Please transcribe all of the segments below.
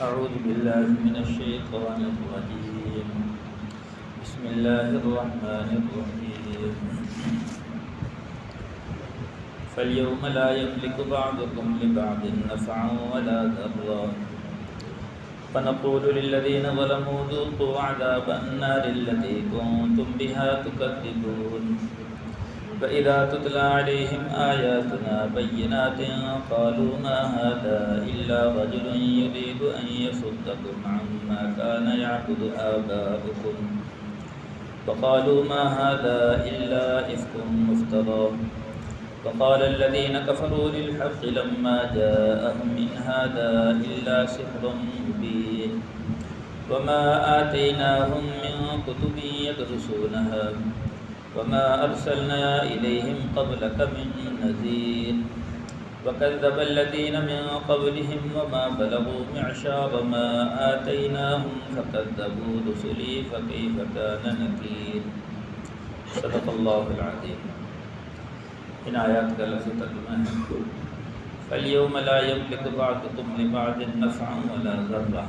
أعوذ بالله من الشيطان الرجيم بسم الله الرحمن الرحيم فاليوم لا يملك بعضكم لبعض نفعا ولا ضرا فنقول للذين ظلموا ذوقوا عذاب النار التي كنتم بها تكذبون فإذا تتلى عليهم آياتنا بينات قالوا ما هذا إلا رجل يريد أن يصدكم عما كان يعبد آباؤكم فقالوا ما هذا إلا إفك مفترى وقال الذين كفروا للحق لما جاءهم إن هذا إلا سحر مبين وما آتيناهم من كتب يدرسونها وما أرسلنا إليهم قبلك من نذير وكذب الذين من قبلهم وما بلغوا معشار ما آتيناهم فكذبوا رسلي فكيف كان نكير صدق الله العظيم۔ ان آیات کا لفظ ترجمہ ہے فَالْيَوْمَ لَا يَمْلِكُ بَعْضُكُمْ لِبَعْضٍ نَفْعًا وَلَا ضَرًّا۔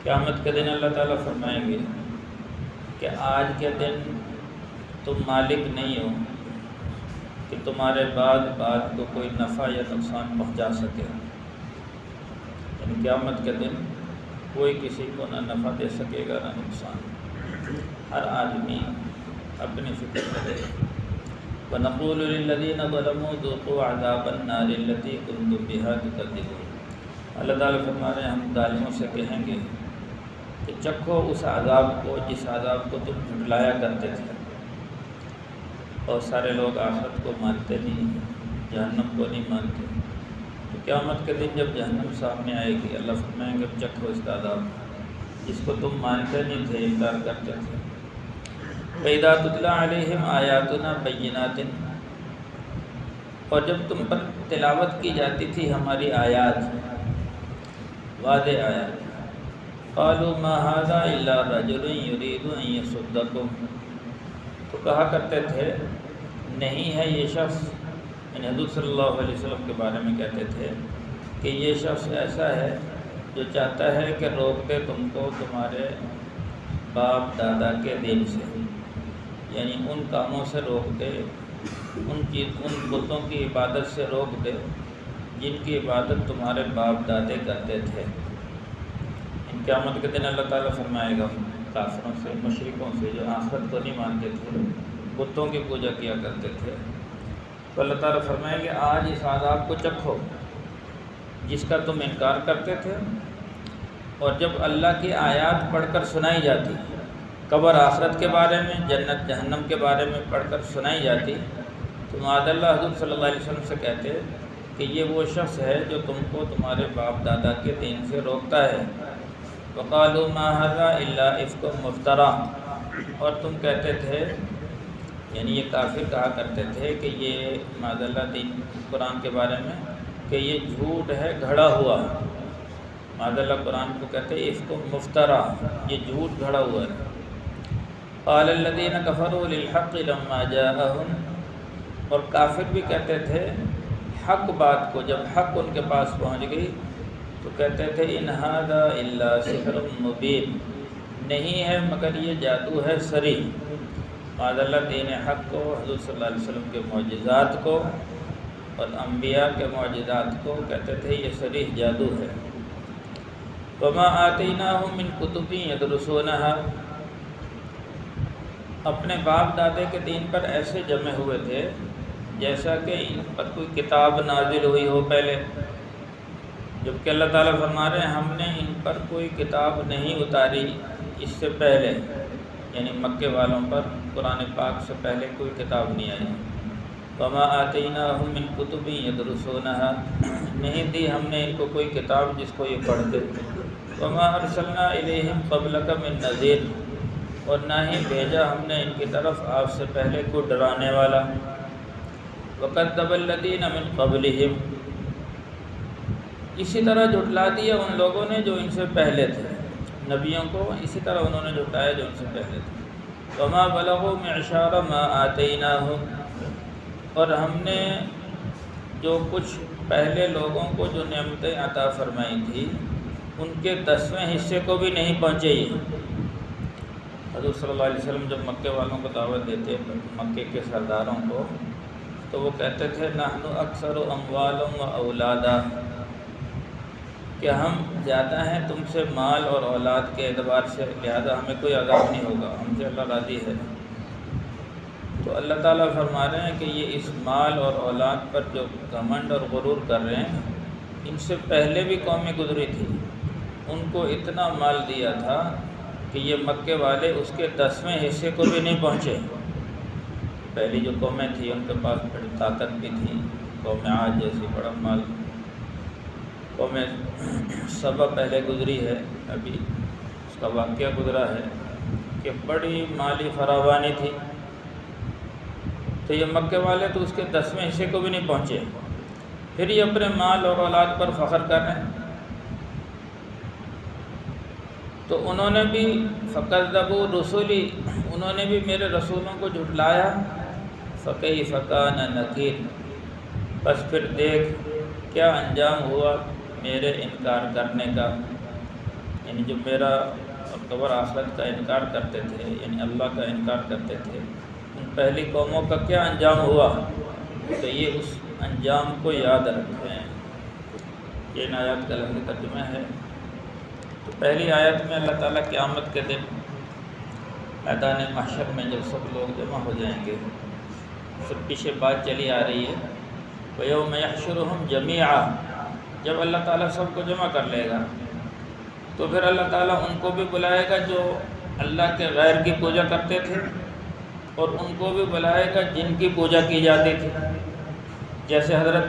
قیامت کے دن اللہ تعالیٰ فرمائیں گے کہ آج کے دن تم مالک نہیں ہو کہ تمہارے بعد کو کوئی نفع یا نقصان پہنچا سکے، یعنی قیامت کے دن کوئی کسی کو نہ نفع دے سکے گا نہ نقصان، ہر آدمی اپنی فکر کرے۔ وَنَقُولُ لِلَّذِينَ ظَلَمُوا ذُوقُوا عَذَابَ النَّارِ الَّتِي كُنتُمْ بِهَا تُكَذِّبُونَ۔ اللہ تعالیٰ فرما رہے ہیں ہم ظالموں سے کہیں گے کہ چکھو اس عذاب کو جس عذاب کو تم جھٹلایا کرتے تھے، اور سارے لوگ آخرت کو مانتے نہیں، جہنم کو نہیں مانتے، تو قیامت کے دن جب جہنم سامنے آئے گی اللہ فرمائیں گے چکھو اس کا عذاب جس کو تم مانتے نہیں تھے، انکار کرتے تھے۔ فَإِذَا تُتْلَى عَلَيْهِمْ آيَاتُنَا بَيِّنَاتٍ، اور جب تم پر تلاوت کی جاتی تھی ہماری آیات، واضح آیات، قَالُوا مَا هَذَا إِلَّا رَجُلٌ يُرِيدُ أَن يَصُدَّكُمْ، تو کہا کرتے تھے نہیں ہے یہ شخص، یعنی حضور صلی اللہ علیہ وسلم کے بارے میں کہتے تھے کہ یہ شخص ایسا ہے جو چاہتا ہے کہ روک دے تم کو تمہارے باپ دادا کے دین سے، یعنی ان کاموں سے روک دے، ان بتوں کی عبادت سے روک دے جن کی عبادت تمہارے باپ دادے کرتے تھے۔ ان قیامت کے دن اللہ تعالیٰ فرمائے گا کافروں سے، مشرکوں سے جو آخرت کو نہیں مانتے تھے، بتوں کی پوجا کیا کرتے تھے، تو اللہ تعالیٰ فرمائیں گے آج اس عذاب کو چکھو جس کا تم انکار کرتے تھے، اور جب اللہ کی آیات پڑھ کر سنائی جاتی، قبر آخرت کے بارے میں، جنت جہنم کے بارے میں پڑھ کر سنائی جاتی، تو معاذ اللہ حضور صلی اللہ علیہ وسلم سے کہتے کہ یہ وہ شخص ہے جو تم کو تمہارے باپ دادا کے دین سے روکتا ہے۔ وَقَالُوا مَا هَذَا إِلَّا إِفْكٌ مُفْتَرًى، اور تم کہتے تھے، یعنی یہ کافر کہا کرتے تھے کہ یہ معاذ اللہ دین قرآن کے بارے میں کہ یہ جھوٹ ہے گھڑا ہوا، معاذ اللہ قرآن کو کہتے ہیں إِفْكٌ مُفْتَرًى، یہ جھوٹ گھڑا ہوا ہے۔ قال الذين كفروا للحق لما جاءهم، اور کافر بھی کہتے تھے حق بات کو جب حق ان کے پاس پہنچ گئی تو کہتے تھے ان هذا الا سحر مبین، نہیں ہے مگر یہ جادو ہے صریح۔ معاذ اللہ دین حق کو، حضور صلی اللہ علیہ وسلم کے معجزات کو اور انبیاء کے معجزات کو کہتے تھے یہ صریح جادو ہے۔ وما آتیناہم من کتب یدرسونہا، اپنے باپ دادے کے دین پر ایسے جمع ہوئے تھے جیسا کہ ان پر کوئی کتاب نازل ہوئی ہو پہلے، جبکہ اللہ تعالیٰ فرما رہے ہیں ہم نے ان پر کوئی کتاب نہیں اتاری اس سے پہلے، یعنی مکے والوں پر قرآن پاک سے پہلے کوئی کتاب نہیں آئی۔ وما آتیناہم من کتب یدرسونہا، نہیں دی ہم نے ان کو کوئی کتاب جس کو یہ پڑھتے۔ وما ارسلنا الیہم قبلک من نذیر، اور نہ ہی بھیجا ہم نے ان کی طرف آپ سے پہلے کوئی ڈرانے والا۔ وَكَذَّبَ الَّذِينَ مِن قَبْلِهِمْ، اسی طرح جھٹلا دیا ان لوگوں نے جو ان سے پہلے تھے، نبیوں کو اسی طرح انہوں نے جھٹلایا جو ان سے پہلے تھے۔ وَمَا بَلَغُوا مِعْشَارَ مَا آتَيْنَاهُمْ، اور ہم نے جو کچھ پہلے لوگوں کو جو نعمتیں عطا فرمائی تھی ان کے 10ویں حصے کو بھی نہیں پہنچے یہ۔ حضور صلی اللہ علیہ وسلم جب مکے والوں کو دعوت دیتے مکے کے سرداروں کو، تو وہ کہتے تھے نحن اکثر اموالا و اولادا، کہ ہم زیادہ ہیں تم سے مال اور اولاد کے اعتبار سے، لہذا ہمیں کوئی عذاب نہیں ہوگا، ہم سے اللہ راضی ہے۔ تو اللہ تعالیٰ فرما رہے ہیں کہ یہ اس مال اور اولاد پر جو گھمنڈ اور غرور کر رہے ہیں، ان سے پہلے بھی قومیں گزری تھی، ان کو اتنا مال دیا تھا کہ یہ مکے والے اس کے 10ویں حصے کو بھی نہیں پہنچے۔ پہلی جو قومیں تھیں ان کے پاس بڑی طاقت بھی تھی، قوم عاد جیسی بڑا مال، قوم سبا پہلے گزری ہے، ابھی اس کا واقعہ گزرا ہے کہ بڑی مالی فراوانی تھی، تو یہ مکے والے تو اس کے 10ویں حصے کو بھی نہیں پہنچے، پھر یہ اپنے مال اور اولاد پر فخر کر رہے ہیں۔ تو انہوں نے بھی فکذبوا رسلی، انہوں نے بھی میرے رسولوں کو جھٹلایا، فکیف کان نکیر، بس پھر دیکھ کیا انجام ہوا میرے انکار کرنے کا، یعنی جو میرا قبر آخرت کا انکار کرتے تھے، یعنی اللہ کا انکار کرتے تھے، ان پہلی قوموں کا کیا انجام ہوا، تو یہ اس انجام کو یاد رکھیں۔ یہ ان آیات کا لفظی ترجمہ ہے۔ تو پہلی آیت میں اللہ تعالیٰ قیامت کے دن میدان محشر میں جب سب لوگ جمع ہو جائیں گے، سب پیچھے بات چلی آ رہی ہے، وَيَوْمَ يَحْشُرُهُمْ جَمِيعًا، جب اللہ تعالیٰ سب کو جمع کر لے گا تو پھر اللہ تعالیٰ ان کو بھی بلائے گا جو اللہ کے غیر کی پوجا کرتے تھے، اور ان کو بھی بلائے گا جن کی پوجا کی جاتی تھی۔ جیسے حضرت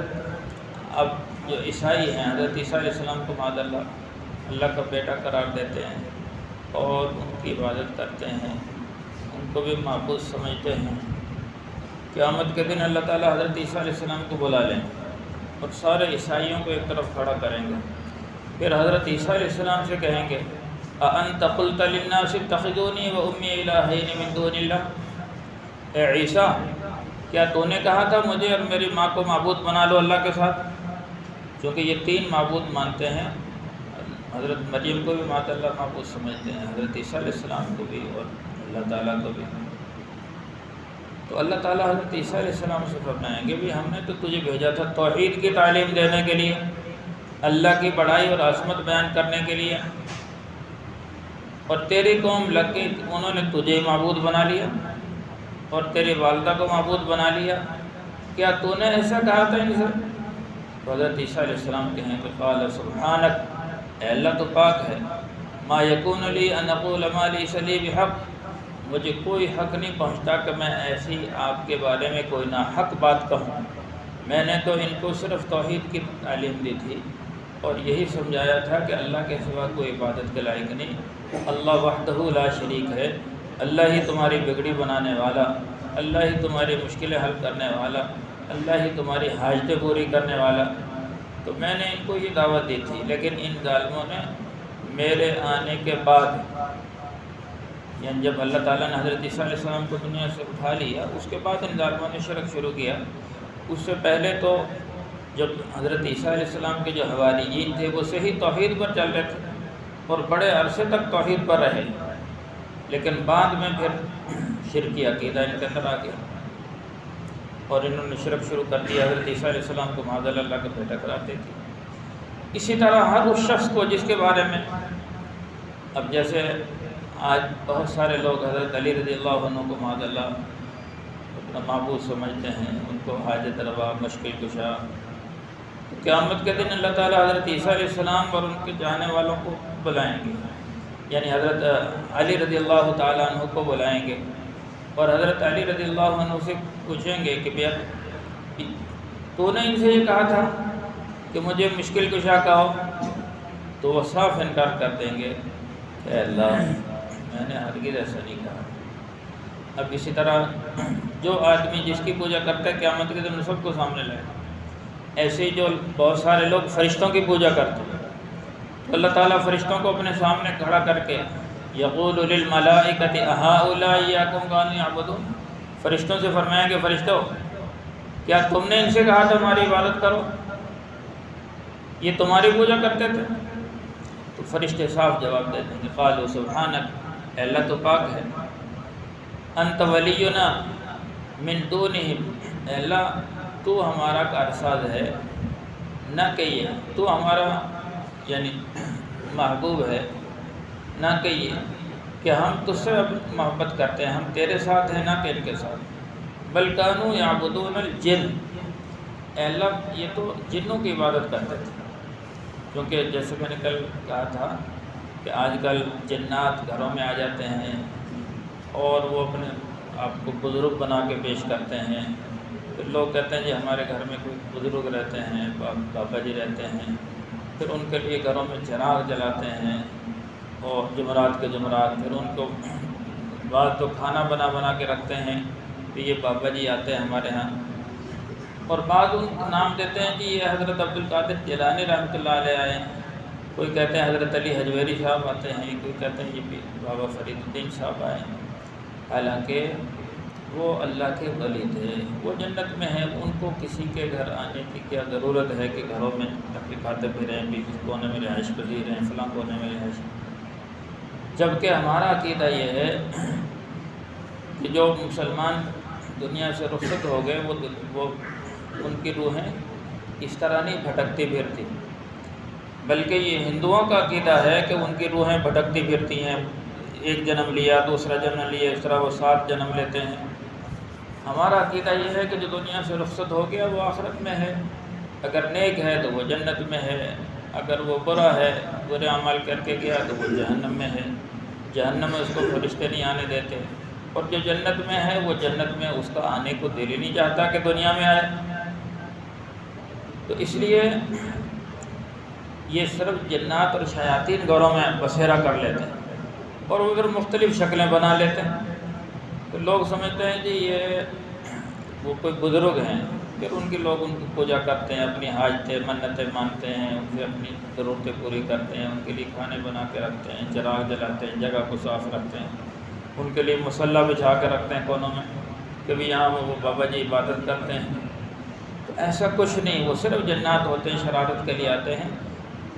اب جو عیسائی ہیں، حضرت عیسیٰ علیہ السلام کو معاذ اللہ کا بیٹا قرار دیتے ہیں اور ان کی عبادت کرتے ہیں، ان کو بھی معبود سمجھتے ہیں، قیامت کے دن اللہ تعالیٰ حضرت عیسیٰ علیہ السلام کو بلا لیں اور سارے عیسائیوں کو ایک طرف کھڑا کریں گے، پھر حضرت عیسیٰ علیہ السلام سے کہیں گے اَأَنْتَ قُلْتَ لِلنَّاسِ اتَّخِذُونِي وَأُمِّيَ إِلَٰهَيْنِ مِن دُونِ اللَّهِ، اے عیسیٰ کیا تو نے کہا تھا مجھے اور میری ماں کو معبود بنا لو اللہ کے ساتھ؟ چونکہ یہ 3 معبود مانتے ہیں، حضرت مریم کو بھی معاذ اللہ معبود سمجھتے ہیں، حضرت عیسیٰ علیہ السلام کو بھی اور اللہ تعالیٰ کو بھی۔ تو اللہ تعالیٰ حضرت عیسیٰ علیہ السلام سے فرمائیں گے بھی ہم نے تو تجھے بھیجا تھا توحید کی تعلیم دینے کے لیے، اللہ کی بڑائی اور عظمت بیان کرنے کے لیے، اور تیری قوم لگ گئی، انہوں نے تجھے معبود بنا لیا اور تیری والدہ کو معبود بنا لیا، کیا تو نے ایسا کہا تھا ان سے؟ تو حضرت عیسیٰ علیہ السلام کہیں کہ قال سبحانک، اے اللہ تو پاک ہے، ما یکون لی ان اقول ما لیس لی بحق، مجھے کوئی حق نہیں پہنچتا کہ میں ایسی آپ کے بارے میں کوئی ناحق بات کہوں، میں نے تو ان کو صرف توحید کی تعلیم دی تھی اور یہی سمجھایا تھا کہ اللہ کے سوا کوئی عبادت کے لائق نہیں، اللہ وحدہ لا شریک ہے، اللہ ہی تمہاری بگڑی بنانے والا، اللہ ہی تمہاری مشکلیں حل کرنے والا، اللہ ہی تمہاری حاجتیں پوری کرنے والا۔ تو میں نے ان کو یہ دعوت دی تھی، لیکن ان ظالموں نے میرے آنے کے بعد، یعنی جب اللہ تعالیٰ نے حضرت عیسیٰ علیہ السلام کو دنیا سے اٹھا لیا، اس کے بعد ان ظالموں نے شرک شروع کیا۔ اس سے پہلے تو جب حضرت عیسیٰ علیہ السلام کے جو حواریین تھے وہ صحیح توحید پر چل رہے تھے اور بڑے عرصے تک توحید پر رہے، لیکن بعد میں پھر شرکی عقیدہ ان کے اندر آ گیا اور انہوں نے شرک شروع کر دیا، حضرت عیسیٰ علیہ السلام کو معاذ اللہ کا بیٹا قرار دیتی۔ اسی طرح ہر اس شخص کو جس کے بارے میں، اب جیسے آج بہت سارے لوگ حضرت علی رضی اللہ عنہ کو معاذ اللہ اپنا معبود سمجھتے ہیں، ان کو حاجت روا، مشکل کشا، تو قیامت کے دن اللہ تعالیٰ حضرت عیسیٰ علیہ السلام اور ان کے جانے والوں کو بلائیں گے، یعنی حضرت علی رضی اللہ تعالیٰ عنہ کو بلائیں گے اور حضرت علی رضی اللہ عنہ سے پوچھیں گے کہ بھیا تو نے ان سے یہ کہا تھا کہ مجھے مشکل کشا کہو، تو وہ صاف انکار کر دیں گے کہ اللہ میں نے ہرگز ایسا نہیں کہا۔ اب اسی طرح جو آدمی جس کی پوجا کرتا ہے قیامت کے دن سب کو سامنے لائے، ایسے ہی جو بہت سارے لوگ فرشتوں کی پوجا کرتے ہیں، تو اللہ تعالیٰ فرشتوں کو اپنے سامنے کھڑا کر کے یقول للملائکۃ اہؤلاء ایاکم کانوا یعبدون، فرشتوں سے فرمائیں گے فرشتوں کیا تم نے ان سے کہا تھا ہماری عبادت کرو، یہ تمہاری پوجا کرتے تھے؟ تو فرشتے صاف جواب دیتے ہیں، قالوا سبحانک، اے اللہ تو پاک ہے، انت ولینا من دونہم، اے اللہ تو ہمارا کارساز ہے، نہ کہ یہ تو ہمارا یعنی محبوب ہے، نہ کہ یہ کہ ہم تجھ سے محبت کرتے ہیں، ہم تیرے ساتھ ہیں نہ کہ ان کے ساتھ، بل کانوا یعبدون الجن، اے اللہ یہ تو جنوں کی عبادت کرتے تھے، کیونکہ جیسے میں نے کل کہا تھا کہ آج کل جنات گھروں میں آ جاتے ہیں اور وہ اپنے آپ کو بزرگ بنا کے پیش کرتے ہیں، پھر لوگ کہتے ہیں جی ہمارے گھر میں کوئی بزرگ رہتے ہیں، بابا جی رہتے ہیں، پھر ان کے لیے گھروں میں چراغ جلاتے ہیں اور جمعرات کے جمعرات، پھر ان کو بعض تو کھانا بنا کے رکھتے ہیں کہ یہ بابا جی آتے ہیں ہمارے ہاں، اور بعض ان کو نام دیتے ہیں کہ یہ حضرت عبد القادر جیلانی رحمۃ اللہ علیہ آئے ہیں، کوئی کہتے ہیں حضرت علی حجویری صاحب آتے ہیں، کوئی کہتے ہیں یہ بابا فرید الدین صاحب آئے ہیں، حالانکہ وہ اللہ کے ولی تھے، وہ جنت میں ہیں، ان کو کسی کے گھر آنے کی کیا ضرورت ہے کہ گھروں میں تکلیفاتے پھریں، بھی اس کونے میں رہائش پذیر ہیں، فلاں کونے میں رہائش، جبکہ ہمارا عقیدہ یہ ہے کہ جو مسلمان دنیا سے رخصت ہو گئے وہ ان کی روحیں اس طرح نہیں بھٹکتی پھرتی، بلکہ یہ ہندوؤں کا عقیدہ ہے کہ ان کی روحیں بھٹکتی پھرتی ہیں، ایک جنم لیا، دوسرا جنم لیا، اس طرح وہ 7 جنم لیتے ہیں۔ ہمارا عقیدہ یہ ہے کہ جو دنیا سے رخصت ہو گیا وہ آخرت میں ہے، اگر نیک ہے تو وہ جنت میں ہے، اگر وہ برا ہے، برے عمل کر کے گیا تو وہ جہنم میں ہے، جہنم میں اس کو فرشتے نہیں آنے دیتے، اور جو جنت میں ہے وہ جنت میں اس کا آنے کو دل ہی نہیں چاہتا کہ دنیا میں آئے۔ تو اس لیے یہ صرف جنات اور شیاطین گھروں میں بسیرا کر لیتے ہیں اور وہ پھر مختلف شکلیں بنا لیتے ہیں، تو لوگ سمجھتے ہیں کہ یہ وہ کوئی بزرگ ہیں، پھر ان کی لوگ ان کی پوجا کرتے ہیں، اپنی حاجتیں منتیں مانتے ہیں، ان سے اپنی ضرورتیں پوری کرتے ہیں، ان کے لیے کھانے بنا کے رکھتے ہیں، چراغ جلاتے ہیں، جگہ کو صاف رکھتے ہیں، ان کے لیے مصلی بچھا کے رکھتے ہیں کونوں میں کہ بھی یہاں وہ بابا جی عبادت کرتے ہیں۔ تو ایسا کچھ نہیں، وہ صرف جنات ہوتے ہیں، شرارت کے لیے آتے ہیں۔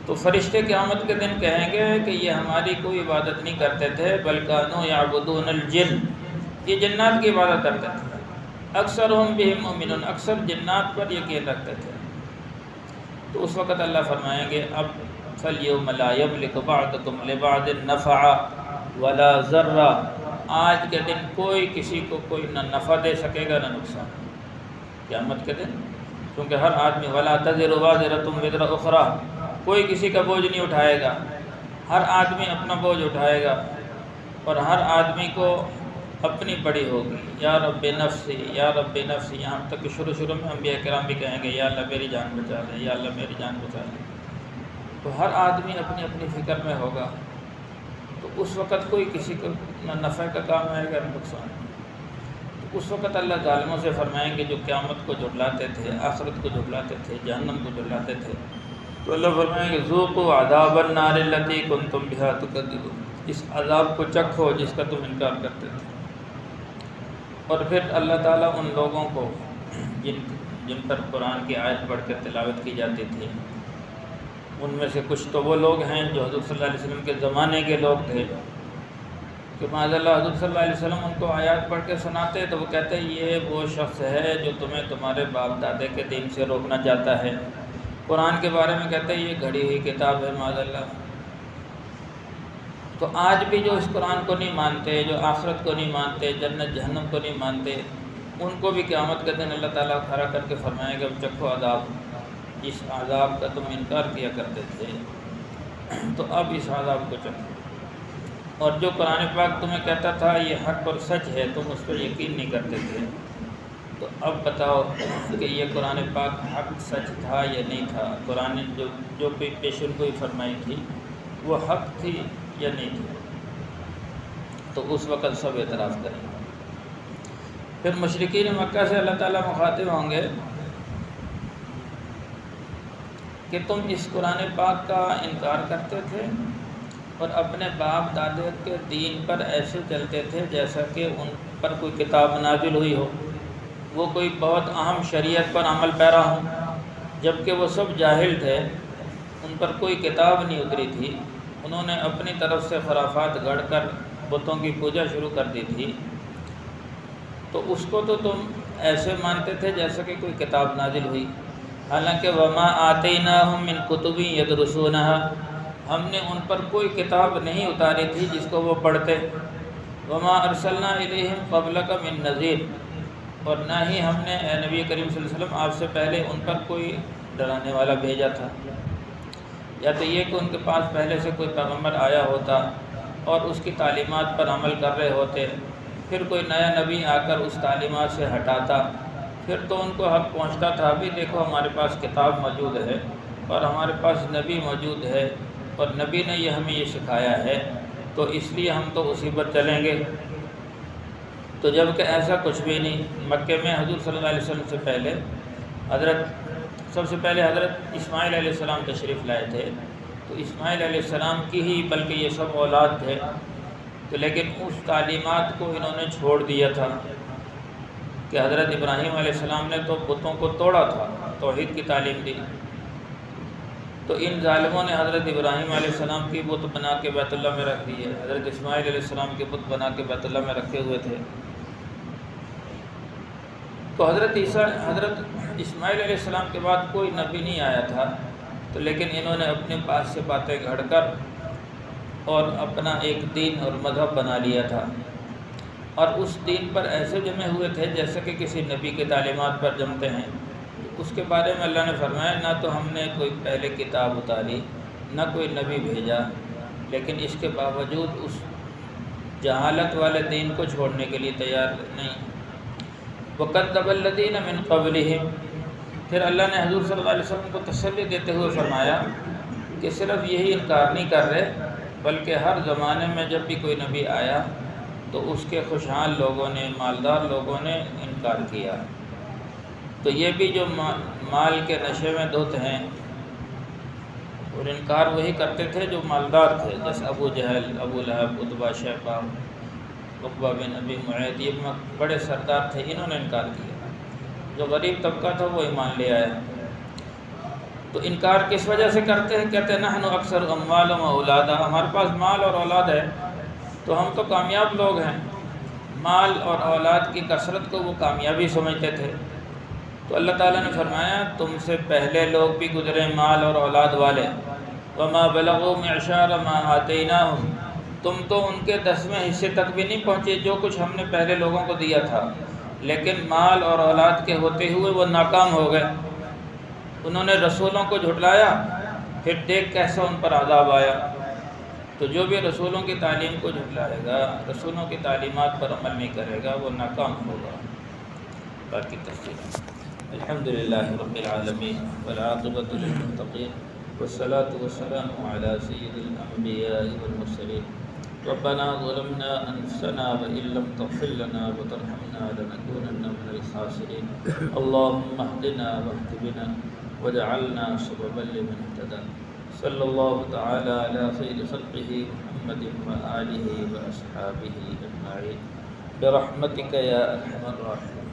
تو فرشتے قیامت کے دن کہیں گے کہ یہ ہماری کوئی عبادت نہیں کرتے تھے، بل کانوا یعبدون الجن، یہ جنات کی عبادت کرتے تھے، اکثرهم بهم مؤمنون، اکثر جنات پر یقین رکھتے تھے۔ تو اس وقت اللہ فرمائیں گے اب فَالْيَوْمَ لَا يَمْلِكُ بَعْضُكُمْ لِبَعْضٍ نَفْعًا وَلَا ضَرًّا، آج کے دن کوئی کسی کو کوئی نہ نفع دے سکے گا نہ نقصان، قیامت کے دن، کیونکہ ہر آدمی وَلَا تَزِرُ وَازِرَةٌ وِزْرَ أُخْرَىٰ، کوئی کسی کا بوجھ نہیں اٹھائے گا، ہر آدمی اپنا بوجھ اٹھائے گا، اور ہر آدمی کو اپنی پڑی ہوگی، یا رب نفسی یا رب نفسی، یہاں تک کہ شروع میں انبیاء کرام بھی کہیں گے یا اللہ میری جان بچا لے، یا اللہ میری جان بچا لے، تو ہر آدمی اپنی اپنی فکر میں ہوگا، تو اس وقت کوئی کسی کو نہ نفع کا کام آئے گا نہ نقصان۔ تو اس وقت اللہ ظالموں سے فرمائیں گے جو قیامت کو جھٹلاتے تھے، آخرت کو جھٹلاتے تھے، جہنم کو جھٹلاتے تھے، تو اللہ فرمائیں گے ذوقوا عذاب النار التي كنتم بها تكذبون، اس عذاب کو چکھو جس کا تم انکار کرتے تھے۔ اور پھر اللہ تعالیٰ ان لوگوں کو جن پر قرآن کی آیت پڑھ کر تلاوت کی جاتی تھی، ان میں سے کچھ تو وہ لوگ ہیں جو حضور صلی اللہ علیہ وسلم کے زمانے کے لوگ تھے کہ معاذ اللہ حضور صلی اللہ علیہ وسلم ان کو آیات پڑھ کے سناتے تو وہ کہتے یہ وہ شخص ہے جو تمہیں تمہارے باپ دادے کے دین سے روکنا چاہتا ہے، قرآن کے بارے میں کہتے ہیں یہ گھڑی ہوئی کتاب ہے معاذ اللہ۔ تو آج بھی جو اس قرآن کو نہیں مانتے، جو آخرت کو نہیں مانتے، جنت جہنم کو نہیں مانتے، ان کو بھی قیامت کے دن اللہ تعالیٰ کھڑا کر کے فرمائے گا چکھو عذاب، اس عذاب کا تم انکار کیا کرتے تھے تو اب اس عذاب کو چکھو، اور جو قرآن پاک تمہیں کہتا تھا یہ حق اور سچ ہے تم اس پر یقین نہیں کرتے تھے، تو اب بتاؤ کہ یہ قرآن پاک حق سچ تھا یا نہیں تھا، قرآن جو کوئی پیشن گوئی فرمائی تھی وہ حق تھی یا نہیں تھی۔ تو اس وقت سب اعتراف کریں گے۔ پھر مشرکین مکہ سے اللہ تعالیٰ مخاطب ہوں گے کہ تم اس قرآن پاک کا انکار کرتے تھے اور اپنے باپ دادے کے دین پر ایسے چلتے تھے جیسا کہ ان پر کوئی کتاب نازل ہوئی ہو، وہ کوئی بہت اہم شریعت پر عمل پیرا ہوں، جبکہ وہ سب جاہل تھے، ان پر کوئی کتاب نہیں اتری تھی، انہوں نے اپنی طرف سے خرافات گڑھ کر بتوں کی پوجا شروع کر دی تھی، تو اس کو تو تم ایسے مانتے تھے جیسا کہ کوئی کتاب نازل ہوئی، حالانکہ وما آتیناہم من کتب یدرسونہا، ہم نے ان پر کوئی کتاب نہیں اتاری تھی جس کو وہ پڑھتے، وما ارسلنا الیہم قبلک من نذیر، اور نہ ہی ہم نے اے نبی کریم صلی اللہ علیہ وسلم آپ سے پہلے ان پر کوئی ڈرانے والا بھیجا تھا، یا تو یہ کہ ان کے پاس پہلے سے کوئی پیغمبر آیا ہوتا اور اس کی تعلیمات پر عمل کر رہے ہوتے، پھر کوئی نیا نبی آ کر اس تعلیمات سے ہٹاتا، پھر تو ان کو حق پہنچتا تھا بھی دیکھو ہمارے پاس کتاب موجود ہے اور ہمارے پاس نبی موجود ہے اور نبی نے یہ ہمیں یہ سکھایا ہے، تو اس لیے ہم تو اسی پر چلیں گے۔ تو جب کہ ایسا کچھ بھی نہیں، مکے میں حضور صلی اللہ علیہ وسلم سے پہلے سب سے پہلے حضرت اسماعیل علیہ السلام تشریف لائے تھے، تو اسماعیل علیہ السلام کی ہی بلکہ یہ سب اولاد تھے، تو لیکن اس تعلیمات کو انہوں نے چھوڑ دیا تھا کہ حضرت ابراہیم علیہ السلام نے تو بتوں کو توڑا تھا، توحید کی تعلیم دی، تو ان ظالموں نے حضرت ابراہیم علیہ السلام کی بت بنا کے بیت اللہ میں رکھ دی ہے، حضرت اسماعیل علیہ السلام کے بت بنا کے بیت اللہ میں رکھے ہوئے تھے۔ تو حضرت اسماعیل علیہ السلام کے بعد کوئی نبی نہیں آیا تھا، تو لیکن انہوں نے اپنے پاس سے باتیں گھڑ کر اور اپنا ایک دین اور مذہب بنا لیا تھا، اور اس دین پر ایسے جمے ہوئے تھے جیسے کہ کسی نبی کے تعلیمات پر جمتے ہیں۔ اس کے بارے میں اللہ نے فرمایا نہ تو ہم نے کوئی پہلے کتاب اتاری، نہ کوئی نبی بھیجا، لیکن اس کے باوجود اس جہالت والے دین کو چھوڑنے کے لیے تیار نہیں۔ وَكَذَّبَ الَّذِينَ مِن قَبْلِهِمْ، پھر اللہ نے حضور صلی اللہ علیہ وسلم کو تسلی دیتے ہوئے فرمایا کہ صرف یہی انکار نہیں کر رہے، بلکہ ہر زمانے میں جب بھی کوئی نبی آیا تو اس کے خوشحال لوگوں نے، مالدار لوگوں نے انکار کیا۔ تو یہ بھی جو مال کے نشے میں دھت ہیں، اور انکار وہی کرتے تھے جو مالدار تھے، جیسے ابو جہل، ابو لہب، عتبہ، شیبہ، عقبہ بن ابی معیط، یہ بڑے سردار تھے، انہوں نے انکار کیا۔ جو غریب طبقہ تھا وہ ایمان لے آیا۔ تو انکار کس وجہ سے کرتے ہیں؟ کہتے ہیں نحن اکثر اموال و اولادا، ہمارے پاس مال اور اولاد ہے تو ہم تو کامیاب لوگ ہیں۔ مال اور اولاد کی کثرت کو وہ کامیابی سمجھتے تھے۔ تو اللہ تعالیٰ نے فرمایا تم سے پہلے لوگ بھی گزرے مال اور اولاد والے، وما بلغوا معشار ما آتیناہم، تم تو ان کے 10ویں حصے تک بھی نہیں پہنچے جو کچھ ہم نے پہلے لوگوں کو دیا تھا، لیکن مال اور اولاد کے ہوتے ہوئے وہ ناکام ہو گئے۔ انہوں نے رسولوں کو جھٹلایا، پھر دیکھ کیسا ان پر عذاب آیا۔ تو جو بھی رسولوں کی تعلیم کو جھٹلائے گا، رسولوں کی تعلیمات پر عمل نہیں کرے گا، وہ ناکام ہوگا۔ باقی تفصیل الحمدللہ رب العالمین والعاقبۃ للمتقین والصلاة والسلام علی سید الانبیاء والمرسلین۔ ربنا ظلمنا انفسنا وان لم تغفر لنا وترحمنا لنكونن من الخاسرین۔ اللهم اهدنا واهد بنا واجعلنا سببا لمن اهتدى۔ صلی اللہ تعالی علی خیر خلقہ محمد وآلہ واصحابہ اجمعین برحمتک یا ارحم الراحمین۔